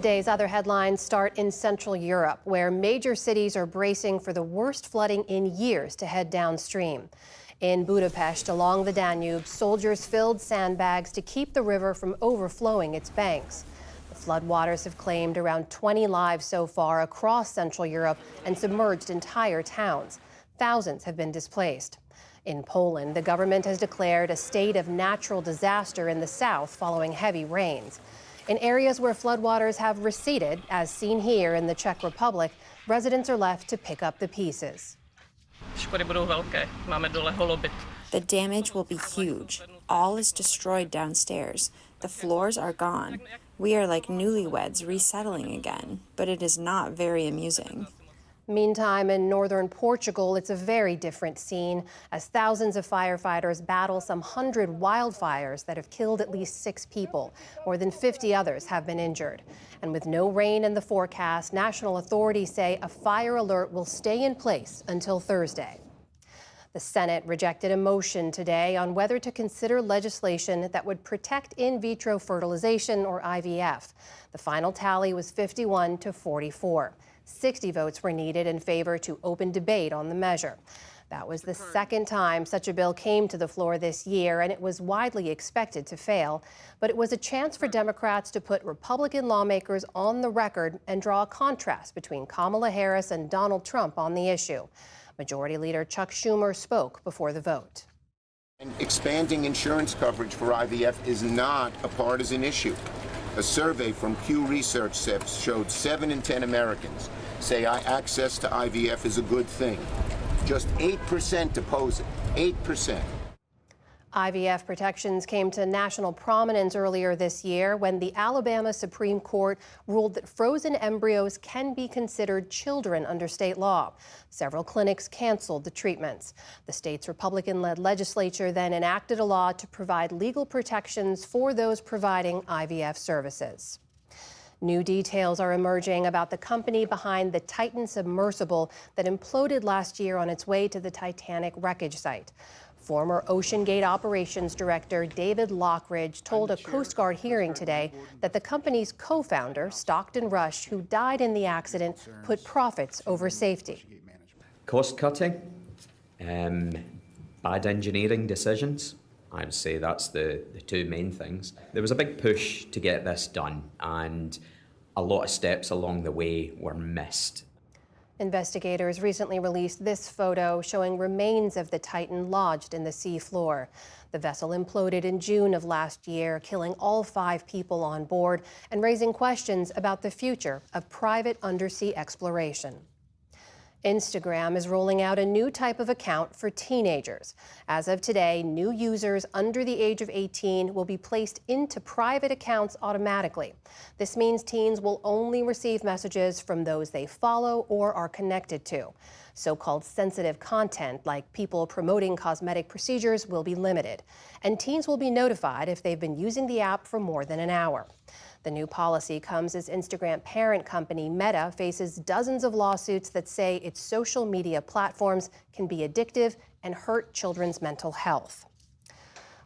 Today's other headlines start in Central Europe, where major cities are bracing for the worst flooding in years to head downstream. In Budapest, along the Danube, soldiers filled sandbags to keep the river from overflowing its banks. The floodwaters have claimed around 20 lives so far across Central Europe and submerged entire towns. Thousands have been displaced. In Poland, the government has declared a state of natural disaster in the south following heavy rains. In areas where floodwaters have receded, as seen here in the Czech Republic, residents are left to pick up the pieces. The damage will be huge. All is destroyed downstairs. The floors are gone. We are like newlyweds resettling again, but it is not very amusing. Meantime, in northern Portugal, it's a very different scene as thousands of firefighters battle some 100 wildfires that have killed at least 6 people. More than 50 others have been injured. And with no rain in the forecast, national authorities say a fire alert will stay in place until Thursday. The Senate rejected a motion today on whether to consider legislation that would protect in vitro fertilization, or IVF. The final tally was 51 to 44. 60 votes were needed in favor to open debate on the measure. That was the second time such a bill came to the floor this year, and it was widely expected to fail. But it was a chance for Democrats to put Republican lawmakers on the record and draw a contrast between Kamala Harris and Donald Trump on the issue. Majority Leader Chuck Schumer spoke before the vote. Expanding insurance coverage for IVF is not a partisan issue. A survey from Pew Research showed 7 in 10 Americans say access to IVF is a good thing. Just 8% oppose it. 8%. IVF protections came to national prominence earlier this year when the Alabama Supreme Court ruled that frozen embryos can be considered children under state law. Several clinics canceled the treatments. The state's Republican-led legislature then enacted a law to provide legal protections for those providing IVF services. New details are emerging about the company behind the Titan submersible that imploded last year on its way to the Titanic wreckage site. Former OceanGate Operations Director David Lockridge told a Coast Guard hearing today that the company's co-founder, Stockton Rush, who died in the accident, put profits over safety. Cost cutting, bad engineering decisions. I would say that's the two main things. There was a big push to get this done, and a lot of steps along the way were missed. Investigators recently released this photo showing remains of the Titan lodged in the sea floor. The vessel imploded in June of last year, killing all 5 people on board and raising questions about the future of private undersea exploration. Instagram is rolling out a new type of account for teenagers. As of today, new users under the age of 18 will be placed into private accounts automatically. This means teens will only receive messages from those they follow or are connected to. So-called sensitive content, like people promoting cosmetic procedures, will be limited. And teens will be notified if they've been using the app for more than an hour. The new policy comes as Instagram parent company Meta faces dozens of lawsuits that say its social media platforms can be addictive and hurt children's mental health.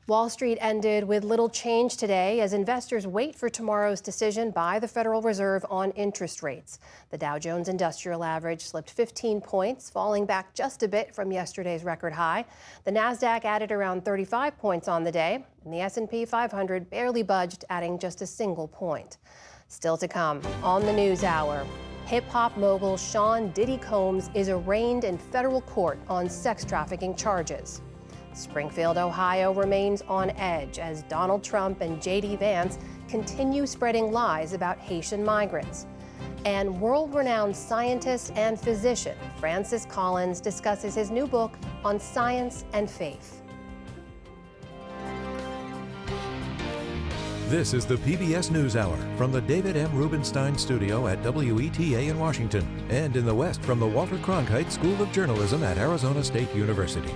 Wall Street ended with little change today as investors wait for tomorrow's decision by the Federal Reserve on interest rates. The Dow Jones Industrial Average slipped 15 points, falling back just a bit from yesterday's record high. The Nasdaq added around 35 points on the day, and the S&P 500 barely budged, adding just a single point. Still to come on the News Hour, hip-hop mogul Sean Diddy Combs is arraigned in federal court on sex trafficking charges. Springfield, Ohio remains on edge as Donald Trump and J.D. Vance continue spreading lies about Haitian migrants. And world-renowned scientist and physician Francis Collins discusses his new book on science and faith. This is the PBS NewsHour from the David M. Rubenstein Studio at WETA in Washington and in the West from the Walter Cronkite School of Journalism at Arizona State University.